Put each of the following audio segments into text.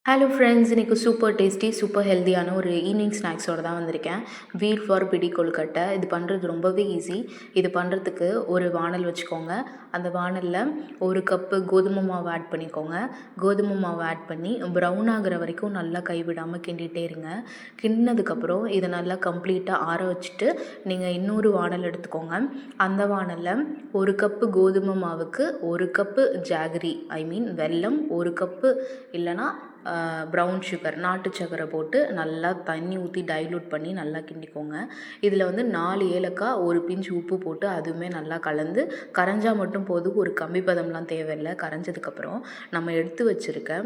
Hello friends, இன்னைக்கு super tasty, super ஹெல்த்தியான ஒரு ஈவினிங் ஸ்நாக்ஸோட தான் வந்திருக்கேன். வீட் ஃபார் பிடி கொழுக்கட்டை. இது பண்ணுறது ரொம்பவே ஈஸி. இது பண்ணுறதுக்கு ஒரு வானல் வச்சுக்கோங்க. அந்த வானலில் ஒரு கப்பு கோதுமை மாவு ஆட் பண்ணிக்கோங்க. கோதுமை மாவு ஆட் பண்ணி ப்ரௌன் ஆகிற வரைக்கும் நல்லா கைவிடாமல் கிண்டிகிட்டே இருங்க. கிண்டினதுக்கப்புறம் இதை நல்லா கம்ப்ளீட்டாக ஆற வச்சுட்டு நீங்கள் இன்னொரு வானல் எடுத்துக்கோங்க. அந்த வானலில் ஒரு கப்பு கோதுமை மாவுக்கு ஒரு கப்பு ஜாகரி, ஐ மீன் வெல்லம், ஒரு கப்பு இல்லைனா ப்ரௌன் சுகர், நாட்டு சக்கரை போட்டு நல்லா தண்ணி ஊற்றி டைல்யூட் பண்ணி நல்லா கிண்டிக்கோங்க. இதில் வந்து 4 ஏலக்காய், ஒரு பிஞ்ச் உப்பு போட்டு அதுவுமே நல்லா கலந்து கரைஞ்சால் மட்டும் போதும். ஒரு கம்பி பதம்லாம் தேவையில்லை. கரைஞ்சதுக்கப்புறம் நம்ம எடுத்து வச்சுருக்க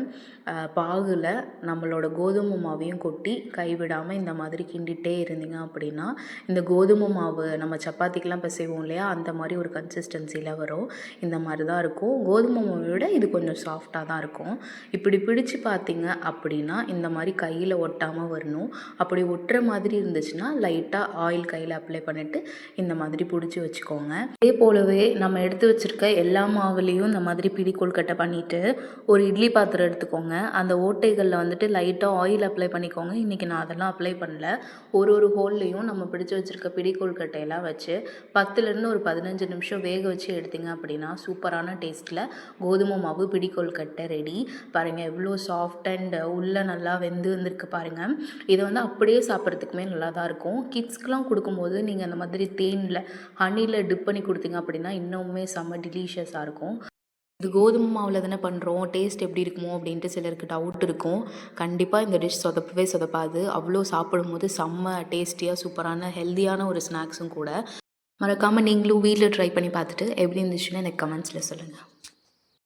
பாகில் நம்மளோட கோதுமை மாவையும் கொட்டி கைவிடாமல் இந்த மாதிரி கிண்டிகிட்டே இருந்தீங்க அப்படின்னா இந்த கோதுமை மாவு நம்ம சப்பாத்திக்கெலாம் பிசைவோம் இல்லையா, அந்த மாதிரி ஒரு கன்சிஸ்டன்சியில் வரும். இந்த மாதிரி தான் இருக்கும். கோதுமை மாவை விட இது கொஞ்சம் சாஃப்டாக தான் இருக்கும். இப்படி பிடிச்சு பார்த்தீங்க அப்படின்னா இந்த மாதிரி கையில் ஒட்டாமல் வரணும். அப்படி ஒட்டுற மாதிரி இருந்துச்சுன்னா லைட்டாக ஆயில் கையில் அப்ளை பண்ணிவிட்டு இந்த மாதிரி பிடிச்சி வச்சுக்கோங்க. இதே போலவே நம்ம எடுத்து வச்சுருக்க எல்லா மாவுலேயும் இந்த மாதிரி பிடி கொழுக்கட்டை பண்ணிவிட்டு ஒரு இட்லி பாத்திரம் எடுத்துக்கோங்க. அந்த ஓட்டைகளில் வந்துட்டு லைட்டாக ஆயில் அப்ளை பண்ணிக்கோங்க. இன்றைக்கி நான் அதெல்லாம் அப்ளை பண்ணல. ஒரு ஹோல்லையும் நம்ம பிடிச்சி வச்சுருக்க பிடி கொழுக்கட்டையெல்லாம் வச்சு 10லேருந்து ஒரு 15 நிமிஷம் வேக வச்சு எடுத்திங்க அப்படின்னா சூப்பரான டேஸ்ட்டில் கோதுமை மாவு பிடி கொழுக்கட்டை ரெடி. பாருங்கள் எவ்வளோ சாஃப்ட் அண்ட் உள்ளே நல்லா வெந்து வந்திருக்கு பாருங்கள். இதை வந்து அப்படியே சாப்பிட்றதுக்குமே நல்லா தான் இருக்கும். கிட்ஸ்க்கெலாம் கொடுக்கும்போது நீங்கள் அந்த மாதிரி தேனில் ஹனியில் டிப் பண்ணி கொடுத்தீங்க அப்படின்னா இன்னுமே செம்ம டெலிஷியஸாக இருக்கும். இது கோதுமை மாவில் தானே பண்ணுறோம், டேஸ்ட் எப்படி இருக்குமோ அப்படின்ட்டு சிலருக்கு டவுட் இருக்கும். கண்டிப்பாக இந்த டிஷ் சொதப்பவே சொதப்பாது. அவ்வளோ சாப்பிடும்போது செம்ம டேஸ்டியாக சூப்பரான ஹெல்த்தியான ஒரு ஸ்நாக்ஸும் கூட. மறக்காமல் நீங்களும் வீட்டில் ட்ரை பண்ணி பார்த்துட்டு எப்படி இருந்துச்சுன்னு எனக்கு கமெண்ட்ஸில் சொல்லுங்கள்.